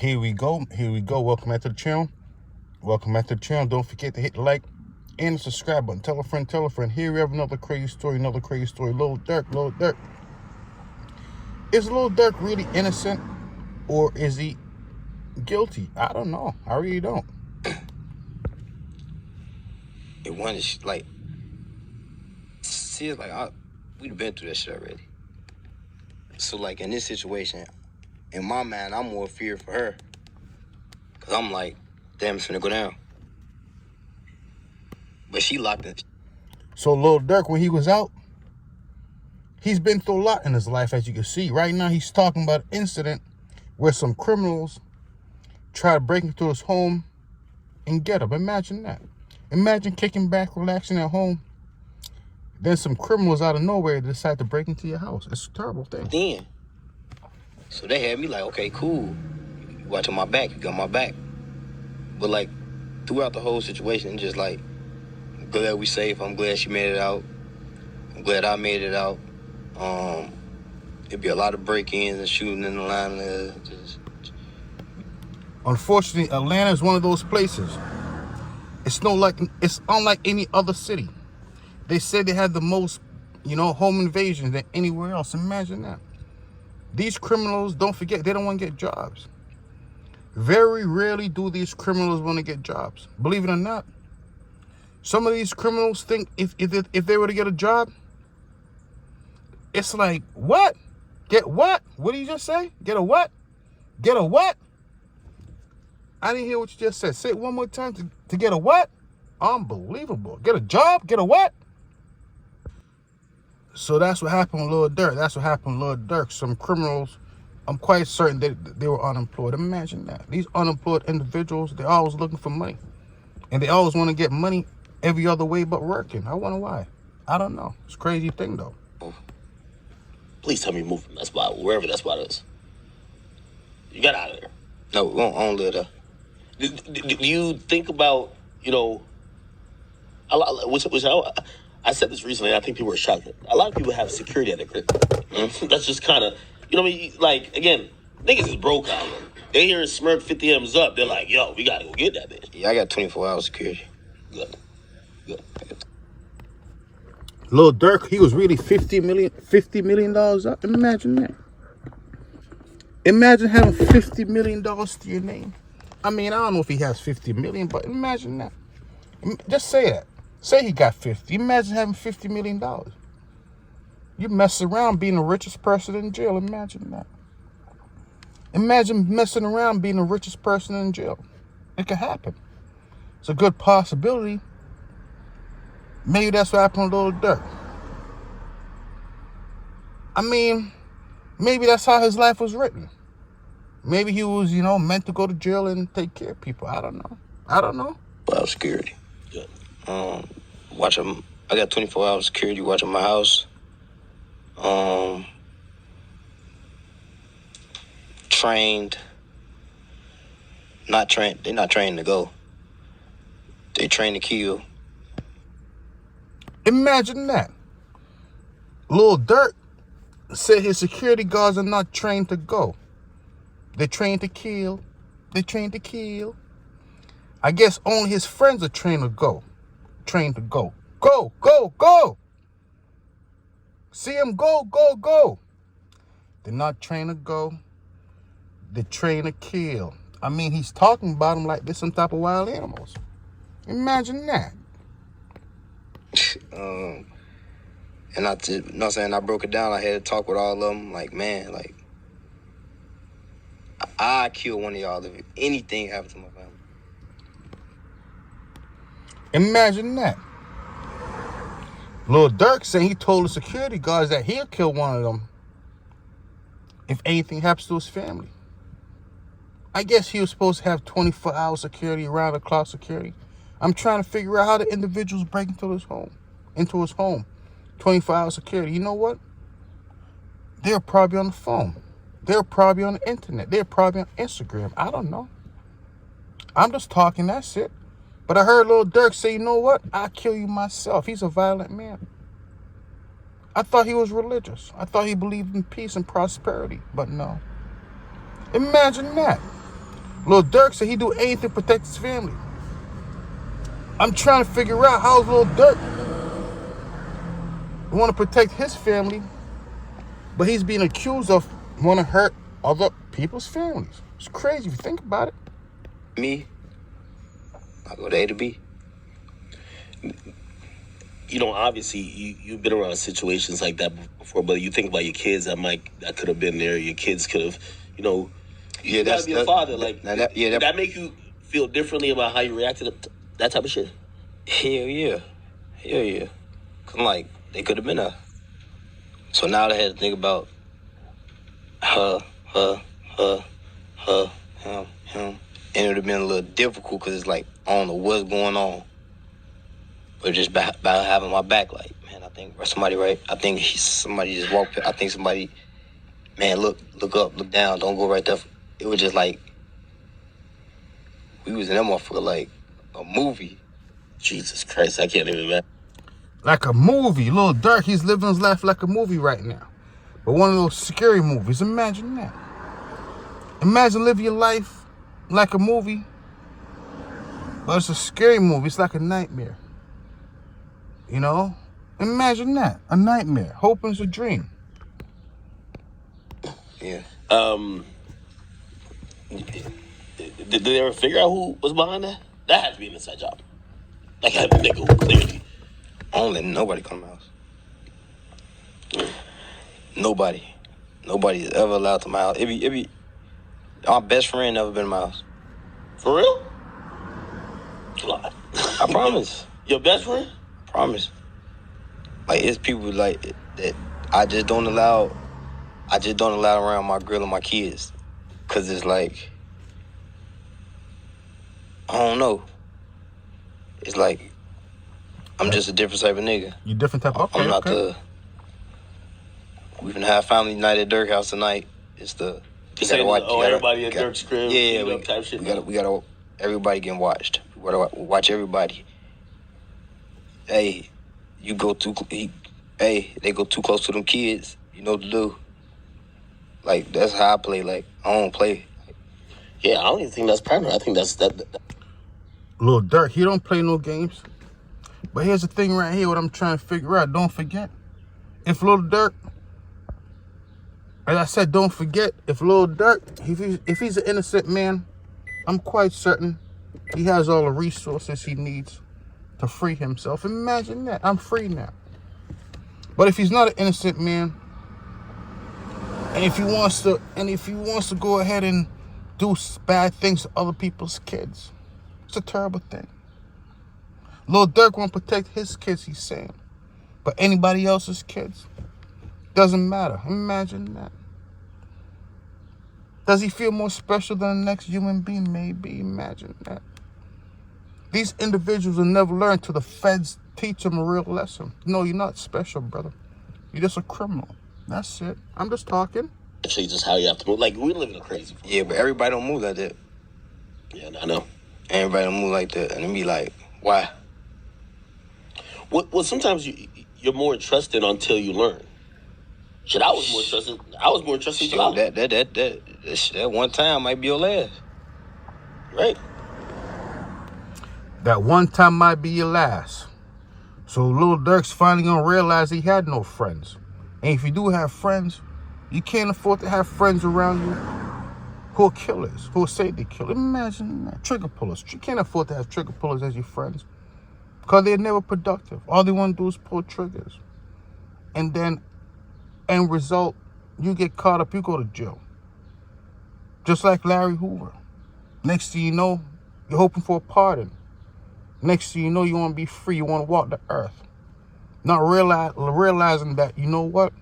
Here we go. Welcome back to the channel. Don't forget to hit the like and the subscribe button. Tell a friend. Here we have another crazy story. Lil Durk. Is Lil Durk really innocent, or is he guilty? I don't know. I really don't. It wanted like, see, it's like we've been through that shit already. So like in this situation, in my mind, I'm more feared for her, cause I'm like, damn, it's finna go down. But she locked in. So Lil Durk, when he was out, he's been through a lot in his life, as you can see. Right now, he's talking about an incident where some criminals try to break into his home and get him. Imagine that. Imagine kicking back, relaxing at home. Then some criminals out of nowhere decide to break into your house. It's a terrible thing. Then, so they had me like, okay, cool. You watching my back, you got my back. But like, throughout the whole situation, just like, I'm glad we safe. I'm glad she made it out. I'm glad I made it out. It'd be a lot of break-ins and shooting in the line. Unfortunately, Atlanta is one of those places. It's unlike any other city. They said they had the most, home invasions than anywhere else. Imagine that. These criminals, don't forget, they don't want to get jobs. Very rarely do these criminals want to get jobs. Believe it or not, some of these criminals think if they were to get a job, it's like, what? Get what? What did you just say? Get a what? Get a what? I didn't hear what you just said. Say it one more time. To get a what? Unbelievable. Get a job? Get a what? So that's what happened with Lil Durk. Some criminals, I'm quite certain that they were unemployed. Imagine that. These unemployed individuals, they're always looking for money. And they always want to get money every other way but working. I wonder why. I don't know. It's a crazy thing, though. Please tell me you moved from that spot, wherever that spot is. You got out of there. No, we don't live there. Do you think about, I said this recently, I think people were shocked. A lot of people have security at their crib. That's just kind of, like, again, niggas is broke out here. They hear Smirk 50 M's up, they're like, yo, we gotta go get that bitch. Yeah, I got 24-hour security. Good. Lil Durk, he was really $50 million up. Imagine that. Imagine having $50 million to your name. I mean, I don't know if he has 50 million, but imagine that. Just say that. Say he got 50. Imagine having $50 million. You mess around being the richest person in jail. Imagine that. Imagine messing around being the richest person in jail. It could happen. It's a good possibility. Maybe that's what happened to Lil Durk. I mean, maybe that's how his life was written. Maybe he was, meant to go to jail and take care of people. I don't know. Well, security. Good. I got 24-hour security watching my house. Trained. Not trained. They're not trained to go. They trained to kill. Imagine that. Lil Durk said his security guards are not trained to go. They're trained to kill. I guess only his friends are trained to go. Go. See him go. They're not trained to go. They're trained to kill. I mean, he's talking about them like they're some type of wild animals. Imagine that. And I broke it down. I had to talk with all of them. Like, man, like, I kill one of y'all if anything happens to my family. Imagine that. Lil Durk said he told the security guards that he'll kill one of them if anything happens to his family. I guess he was supposed to have 24-hour security, around-the-clock security. I'm trying to figure out how the individuals break into his home. 24-hour security. You know what? They're probably on the phone. They're probably on the internet. They're probably on Instagram. I don't know. I'm just talking, that's it. But I heard Lil Durk say, you know what? I'll kill you myself. He's a violent man. I thought he was religious. I thought he believed in peace and prosperity. But no. Imagine that. Lil Durk said he'd do anything to protect his family. I'm trying to figure out how Lil Durk want to protect his family, but he's being accused of want to hurt other people's families. It's crazy if you think about it. Me, I go to A to B. You know, obviously, you've been around situations like that before, but you think about your kids that could have been there. Your kids could have, you know, you gotta be a father. Did that make you feel differently about how you reacted to that type of shit? Hell yeah. Cause like they could have been there. So now they had to think about her, him. And it would have been a little difficult because it's like, I don't know what's going on. But just about having my back, like, man, I think somebody, right? I think somebody just walked, I think somebody, man, look up, look down, don't go right there. It was just like, we was in that motherfucker like a movie. Jesus Christ, I can't even imagine. Like a movie. Lil Durk, he's living his life like a movie right now. But one of those scary movies. Imagine that. Imagine living your life like a movie. But it's a scary movie. It's like a nightmare. You know? Imagine that. A nightmare. Hoping it's a dream. Yeah. Did they ever figure out who was behind that? That had to be an inside job. Like, I had a nigga who clearly. I don't let nobody come to my house. Nobody is ever allowed to my house. It be our best friend never been to my house. For real? I promise. Your best friend? Promise. Like, it's people like that I just don't allow around my girl and my kids. Cause it's like, I don't know. It's like, I'm just a different type of nigga. You different type of, okay, I'm not we finna have family night at Durk house tonight. It's the, everybody at Durk's crib. Yeah, type shit. we gotta, everybody getting watched. We gotta watch everybody. Hey, they go too close to them kids. You know what to do. Like, that's how I play. Like, I don't play. Yeah, I don't even think that's paranoid. I think that's that. Lil Durk, he don't play no games. But here's the thing right here, what I'm trying to figure out. Don't forget, if Lil Durk, as I said, don't forget, if Lil Durk, if he's an innocent man, I'm quite certain he has all the resources he needs to free himself. Imagine that. I'm free now. But if he's not an innocent man, and if he wants to go ahead and do bad things to other people's kids, it's a terrible thing. Lil Durk won't protect his kids, he's saying. But anybody else's kids, doesn't matter. Imagine that. Does he feel more special than the next human being? Maybe. Imagine that. These individuals will never learn till the feds teach them a real lesson. No, you're not special, brother. You're just a criminal. That's it. I'm just talking. Actually, just how you have to move. Like, we live in a crazy. Yeah, but everybody don't move like that. Yeah, I know. Everybody don't move like that. And it be like, why? Well, sometimes you're more trusted until you learn. Shit, I was more trusted until I learned. That one time might be your last. Right. That one time might be your last. So Lil Durk's finally gonna realize he had no friends. And if you do have friends, you can't afford to have friends around you who are killers, who will say they kill. Imagine that. Trigger pullers. You can't afford to have trigger pullers as your friends because they're never productive. All they want to do is pull triggers. And then, end result, you get caught up, you go to jail. Just like Larry Hoover. Next thing you know, you're hoping for a pardon. Next thing you know, you want to be free. You want to walk the earth. Not realizing that, you know what?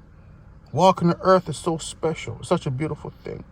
Walking the earth is so special. It's such a beautiful thing.